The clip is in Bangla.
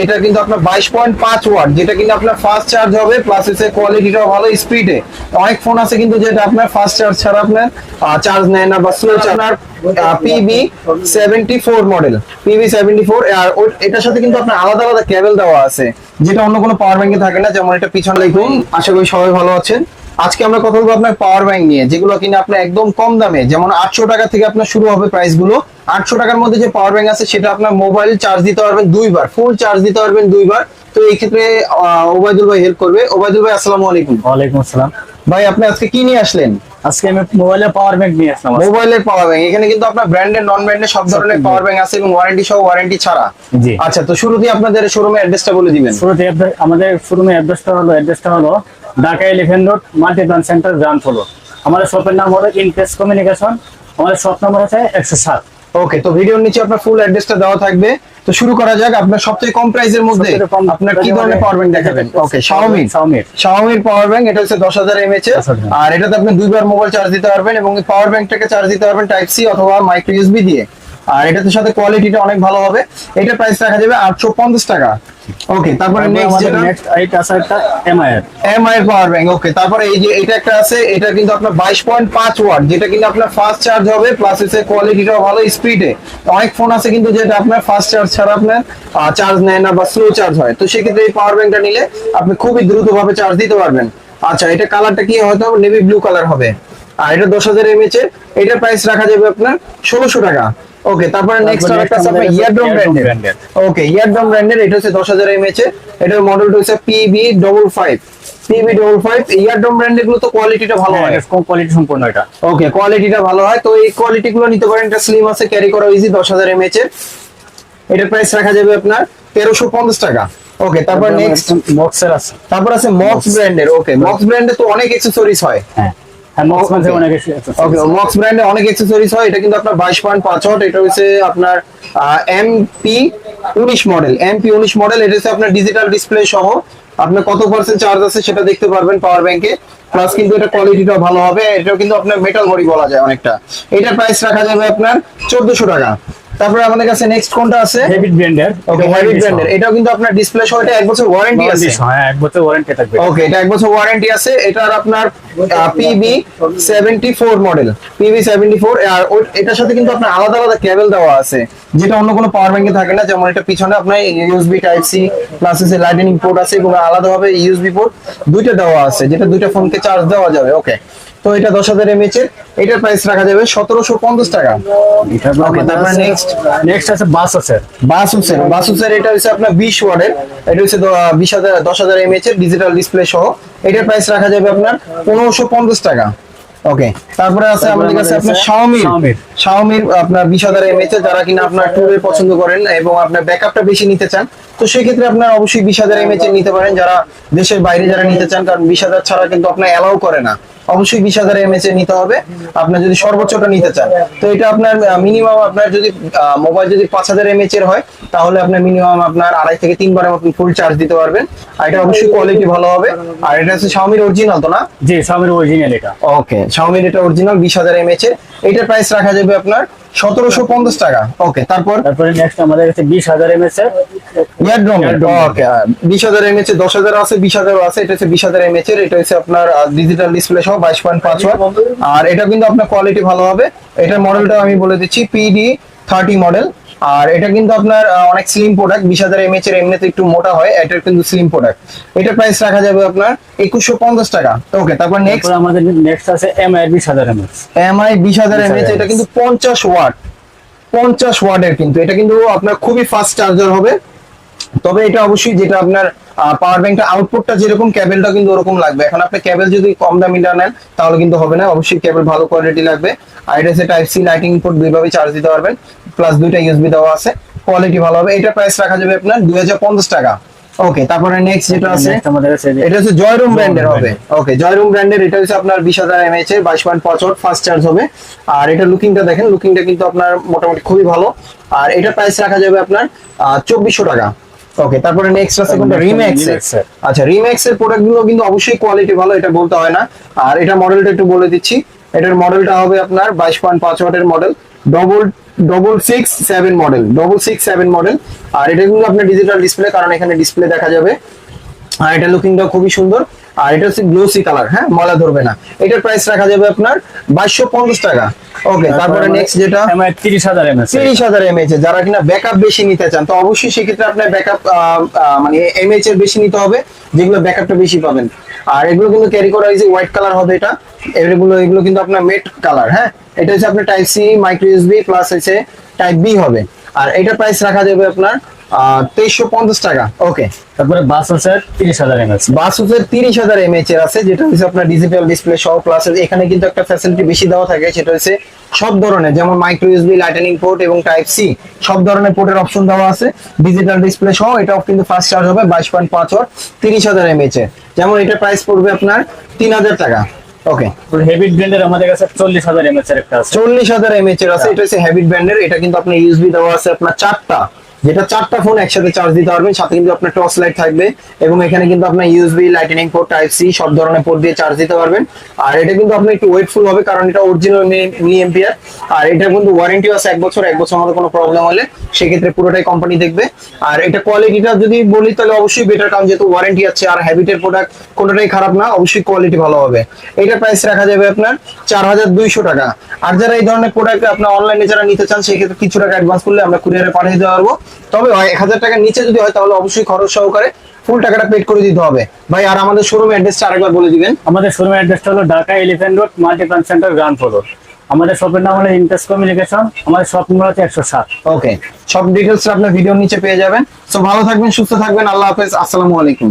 এটা কিন্তু আপনার 22.5 ওয়াট, যেটা কিন্তু আপনার ফাস্ট চার্জ হবে, প্লাস হচ্ছে কোয়ালিটিটাও ভালো, স্পিডে। অনেক ফোন আছে কিন্তু যেটা আপনার ফাস্ট চার্জ ছাড়া আপনার চার্জ নেয় না বা স্লো চার্জ। আপনার PB74 মডেল, PB74। আর এটার সাথে কিন্তু আপনার আলাদা আলাদা কেবল দেওয়া আছে, যেটা অন্য কোনো পাওয়ার ব্যাংকে থাকে না। যেমন এটা পিছনে লিখুন। আশা করি সবাই ভালো আছেন। আজকে আমরা কথা বলবো আপনার পাওয়ার ব্যাংক নিয়ে, যেগুলো কিনা আপনার একদম কম দামে, যেমন 800 টাকা থেকে আপনার শুরু হবে প্রাইস গুলো। 800 টাকার মধ্যে যে পাওয়ার ব্যাংক আছে সেটা আপনার মোবাইল চার্জ দিতে পারবেন 2 বার, ফুল চার্জ দিতে পারবেন 2 বার। তো এই ক্ষেত্রে ওবায়দুল ভাই হেল্প করবে। ওবায়দুল ভাই, আসসালামু আলাইকুম। ওয়ালাইকুম আসসালাম। ভাই, আপনি আজকে কি নিয়ে আসলেন? আজকে আমি মোবাইলের পাওয়ার ব্যাংক নিয়ে আসলাম। মোবাইলের পাওয়ার ব্যাংক। এখানে কিন্তু আপনার ব্র্যান্ডেড, নন ব্র্যান্ডেড সব ধরনের পাওয়ার ব্যাংক আছে, এবং ওয়ারেন্টি সহ, ওয়ারেন্টি ছাড়া। জি। আচ্ছা, তো শুরুতেই আপনাদের শোরুমের অ্যাড্রেসটা বলে দিবেন। শুরুতে আমাদের শোরুমের অ্যাড্রেসটা হলো Dhaka 11 road, multi branch centre, ground floor. আমাদের শপের নাম হলো ইনফেস কমিউনিকেশন। আমাদের শপ নাম্বার হচ্ছে 107। ওকে, তো ভিডিওর নিচে আপনার ফুল অ্যাড্রেসটা দেওয়া থাকবে। তো শুরু করা যাক। আপনার সবচেয়ে কম প্রাইসের মধ্যে আপনার কি ধরনের পাওয়ার ব্যাংক দেখাবেন? ওকে, শাওমির পাওয়ার ব্যাংক। এটা হচ্ছে 10,000 mAh এর। আর এটাতে আপনি 2 বার মোবাইল চার্জ দিতে পারবেন, এবং এই পাওয়ার ব্যাংকটাকে চার্জ দিতে পারবেন টাইপ সি অথবা মাইক্রো ইউএসবি দিয়ে। আর এটাতে সাথে কোয়ালিটিটা অনেক ভালো হবে। এটা প্রাইস রাখা যাবে 850 টাকা। ওকে, তারপরে নেক্সট এইটা আছে একটা এমআই এর পাওয়ার ব্যাংক। ওকে, তারপরে এই যে এটা একটা আছে, এটা কিন্তু আপনার 22.5 ওয়াট, যেটা কিন্তু আপনার ফাস্ট চার্জ হবে, প্লাস হচ্ছে কোয়ালিটিটাও ভালো, স্পিডে। অনেক ফোন আছে কিন্তু যেটা আপনার ফাস্ট চার্জ ছাড়া আপনার চার্জ নেয় না বা স্লো চার্জ হয়। তো সেক্ষেত্রে এই পাওয়ার ব্যাংকটা নিলে আপনি খুবই দ্রুতভাবে চার্জ দিতে পারবেন। আচ্ছা, এটা কালারটা কি হয়তো নেভি ব্লু কালার হবে। আর এটা 10,000 mAh এর। এটার প্রাইস রাখা যাবে আপনার 1600 টাকা। ওকে, তারপরে নেক্সট আরেকটা আছে আপনার ইয়ারড্রম ব্র্যান্ডের। ওকে, ইয়ারড্রম ব্র্যান্ডের। এটা হচ্ছে 10,000 mAh এর। এটার মডেলটা হচ্ছে PB55। ইয়ারড্রম ব্র্যান্ডের গুলো তো কোয়ালিটিটা ভালো হয়, কম কোয়ালিটি সম্পূর্ণ এটা। ওকে, কোয়ালিটিটা ভালো হয়। তো এই কোয়ালিটি গুলো নিতে পারেন। এটা স্লিম আছে, ক্যারি করা ইজি, 10,000 mAh এর। এটার প্রাইস রাখা যাবে আপনার 1350 টাকা। ওকে, তারপর নেক্সট মক্সের আছে। তারপর আছে মক্স ব্র্যান্ডের। ওকে, মক্স ব্র্যান্ডে তো অনেক অ্যাকসেসরিজ হয়। হ্যাঁ, মক্স মানে অনেক কিছু আছে। ওকে, মক্স ব্র্যান্ডে অনেক অ্যাকসেসরিজ হয়। এটা কিন্তু আপনার 22.5 ওয়াট। এটা হচ্ছে আপনার MP19 মডেল। MP19 model. এটা হচ্ছে আপনার ডিজিটাল ডিসপ্লে সহ। আপনার কত পার্সেন্ট চার্জ আছে সেটা দেখতে পারবেন পাওয়ার ব্যাংকে। প্লাস কিন্তু এটা কোয়ালিটিটাও ভালো হবে। এটাও কিন্তু আপনার মেটাল বডি বলা যায় অনেকটা। এটার প্রাইস রাখা যাবে আপনার 1400 টাকা। তারপরে আমাদের কাছে নেক্সট কোনটা আছে? হেভিট ব্র্যান্ডের। ওকে, হেভিট ব্র্যান্ডের। এটাও কিন্তু আপনার ডিসপ্লে সহ। এটা 1 বছর ওয়ারেন্টি আছে। হ্যাঁ, 1 বছর ওয়ারেন্টি থাকবে। ওকে, এটা 1 বছর ওয়ারেন্টি আছে। এটার আপনার PB74 মডেল, PB74। আর এটার সাথে কিন্তু আপনার আলাদা আলাদা কেবল দেওয়া আছে, যেটা অন্য কোনো পাওয়ার ব্যাংকে থাকে না। যেমন এটা পিছনে আপনার ইউএসবি টাইপ সি প্লাস হচ্ছে লাইটনিং পোর্ট আছে, এবং আলাদাভাবে ইউএসবি পোর্ট দুইটা দেওয়া আছে, যেটা দুইটা ফোনকে চার্জ দেওয়া যাবে। ওকে, তো এটা 10,000 mAh এর। এটার প্রাইস রাখা যাবে 1750 টাকা। ওকে, তারপর নেক্সট আছে বাসুসের। এটা হচ্ছে আপনার 20 ওয়াটের। এটা হচ্ছে 10,000 mAh এর, ডিজিটাল ডিসপ্লে সহ। এটার প্রাইস রাখা যাবে আপনার 1550 টাকা। ওকে, তারপরে আছে আমাদের কাছে আপনার শাওমির আপনার 20,000 mAh এর। যারা কিনা আপনার ট্যুরে পছন্দ করেন এবং আপনার ব্যাকআপটা বেশি নিতে চান, তো সেক্ষেত্রে আপনার অবশ্যই 20,000 mAh এর নিতে পারেন। যারা দেশের বাইরে যারা নিতে চান, কারণ 20,000 ছাড়া কিন্তু আপনার অ্যালাউ করে না। অবশ্যই 20,000 mAh এর নিতে হবে আপনার যদি সর্বোচ্চটা নিতে চান। তো এটা আপনার মিনিমাম, আপনার যদি মোবাইল যদি 5,000 mAh এর হয়, তাহলে আপনার মিনিমাম আপনার 2.5 থেকে 3 বারের মতন ফুল চার্জ দিতে পারবেন। আর এটা অবশ্যই কোয়ালিটি ভালো হবে। আর এটা হচ্ছে শাওমির অরিজিনাল, তো না? জি, শাওমির অরিজিনাল এটা। ওকে, শাওমির এটা অরিজিনাল 20,000 mAh এর। এটার প্রাইস রাখা যাবে আপনার 1750 টাকা। ওকে, তারপরে নেক্সট আমাদের কাছে 20,000 mAh এর ইয়ারড্রম। ওকে, 20,000 mAh 10,000 আছে, 20,000 আছে। এটা হচ্ছে 20,000 mAh এর। এটা হচ্ছে আপনার ডিজিটাল ডিসপ্লে সহ 22.5 ওয়াট। আর এটা কিন্তু আপনার কোয়ালিটি ভালো হবে। এটার মডেলটা আমি বলে দিচ্ছি, PD30 মডেল। আর এটা কিন্তু আপনার অনেক স্লিম প্রোডাক্ট। 20,000 mAh এর এমনিতে একটু মোটা হয়, এটার কিন্তু স্লিম প্রোডাক্ট। এটার প্রাইস রাখা যাবে আপনার 2150 টাকা। ওকে, তারপর আমাদের নেক্সট আছে MI 20,000 mAh। MI 20,000 mAh। এটা কিন্তু 50 ওয়াটের। কিন্তু এটা কিন্তু আপনার খুবই ফাস্ট চার্জার হবে। তবে এটা অবশ্যই, যেটা আপনার পাওয়ার ব্যাংকটা আউটপুটটা যেরকম, কেবলটা কিন্তু ওরকম লাগবে। এখন আপনি কেবল যদি কম দামিটা নেন তাহলে কিন্তু হবে না, অবশ্যই কেবল ভালো কোয়ালিটি লাগবে। আর এটা হচ্ছে টাইপ সি লাইটিং পোর্ট, দুইভাবে চার্জ দিতে পারবেন, প্লাস দুইটা ইউএসবি দেওয়া আছে, কোয়ালিটি ভালো হবে। এটা প্রাইস রাখা যাবে আপনার 2050 টাকা। ওকে, তারপরে নেক্সট যেটা আছে, এটা হচ্ছে জয়রুম ব্র্যান্ডের হবে। ওকে, জয়রুম ব্র্যান্ডের। এটা হচ্ছে আপনার 20,000 mAh এর, 22.5 ওয়াট, ফাস্ট চার্জ হবে। আর এটা লুকিংটা দেখেন, লুকিংটা কিন্তু আপনার মোটামুটি খুবই ভালো। আর এটা প্রাইস রাখা যাবে আপনার 2400 টাকা। ওকে, তারপরে নেক্সট আছে কোনটা? রিম্যাক্স। আচ্ছা, রিম্যাক্স এর প্রোডাক্ট গুলো কিন্তু অবশ্যই কোয়ালিটি ভালো, এটা বলতে হয় না। আর এটা মডেলটা একটু বলে দিচ্ছি। এটার মডেলটা হবে আপনার 22.5 ওয়াটের মডেল, 667 মডেল, 667 মডেল। আর এটা কিন্তু আপনার ডিজিটাল ডিসপ্লে, কারণ এখানে ডিসপ্লে দেখা যাবে। আর এটা লুকিংটা খুবই সুন্দর। আর এটা হচ্ছে গ্লোসি কালার, হ্যাঁ, ময়লা ধরবে না। এটার প্রাইস রাখা যাবে আপনার 2250 টাকা। ওকে, তারপরে নেক্সট যেটা 30,000 mAh। 30,000 mAh, যারা কিনা ব্যাকআপ বেশি নিতে চান, তো অবশ্যই সেক্ষেত্রে আপনার ব্যাকআপ মানে এমএইচ এর বেশি নিতে হবে, যেগুলো ব্যাকআপটা বেশি পাবেন। আর এগুলো কিন্তু ক্যারি করা হয়েছে হোয়াইট কালার হবে এটা। এগুলো কিন্তু আপনার মেট কালার, হ্যাঁ। এটা হচ্ছে আপনার type C micro USB plus হচ্ছে টাইপ বি হবে। আর এটা প্রাইস রাখা যাবে আপনার 2350 টাকা। ওকে, তারপরে বাসোসের 30,000 mAh। বাসুসের 30,000 mAh এর আছে, যেটা হচ্ছে আপনার ডিজিটাল ডিসপ্লে সহ, প্লাস এখানে কিন্তু একটা ফ্যাসিলিটি বেশি দেওয়া থাকে, সেটা হচ্ছে সব ধরনের, যেমন মাইক্রো ইউএসবি, লাইটনিং পোর্ট এবং টাইপ সি, সব ধরনের পোর্টের অপশন দেওয়া আছে ডিজিটাল ডিসপ্লে সহ। এটাও কিন্তু ফাস্ট চার্জ হবে 22.5 ওয়াট, 30,000 mAh এর। যেমন এটা প্রাইস পড়বে আপনার 3,000 টাকা। ওকে, হেভি ব্র্যান্ডের আমাদের কাছে 40,000 mAh এর একটা আছে। 40,000 mAh এর আছে। এটা হচ্ছে হ্যাবিট ব্র্যান্ডের। এটা কিন্তু আপনার ইউএসবি দেওয়া আছে আপনার 4টা, যেটা 4টা ফোন একসাথে চার্জ দিতে পারবেন। সাথে কিন্তু আপনার টর্চ লাইট থাকবে, এবং এখানে কিন্তু আপনার USB, lightning port, type C সব ধরনের পোর্ট দিয়ে চার্জ দিতে পারবেন। আর এটা কিন্তু আপনার একটু ওয়েটফুল হবে, কারণ এটা অরিজিনাল মিলি এম্পিয়ার। আর এটা কিন্তু ওয়ারেন্টিও আছে 1 বছর। 1 বছর মধ্যে কোনো প্রবলেম হলে সেক্ষেত্রে পুরোটাই কোম্পানি দেখবে। আর এটা কোয়ালিটিটা যদি বলি তাহলে অবশ্যই বেটার, কারণ যেহেতু ওয়ারেন্টি আছে। আর হ্যাবিটের প্রোডাক্ট কোনোটাই খারাপ না, অবশ্যই কোয়ালিটি ভালো হবে। এটা প্রাইস রাখা যাবে আপনার 4200 টাকা। আর যারা এই ধরনের প্রোডাক্ট আপনার অনলাইনে যারা নিতে চান, সেক্ষেত্রে কিছু টাকা অ্যাডভান্স করলে আমরা কুরিয়ারে পাঠিয়ে দিতে পারবো। তবে 1000 টাকার নিচে যদি হয় তাহলে অবশ্যই খরচ সহকারে ফুল টাকাটা পেড করে দিতে হবে। ভাই, আর আমাদের শোরুম অ্যাড্রেসটা আরেকবার বলে দিবেন। আমাদের শোরুমের অ্যাড্রেসটা হলো Dhaka elephant road, Multiplan centre, ground floor. আমাদের শপের নাম হলো ইনটেক্স কমিউনিকেশন। আমাদের শপ নম্বর হচ্ছে 107। ওকে, সব ডিটেলস আপনার ভিডিওর নিচে পেয়ে যাবেন। সো ভালো থাকবেন, সুস্থ থাকবেন। আল্লাহ হাফেজ, আসসালামু আলাইকুম।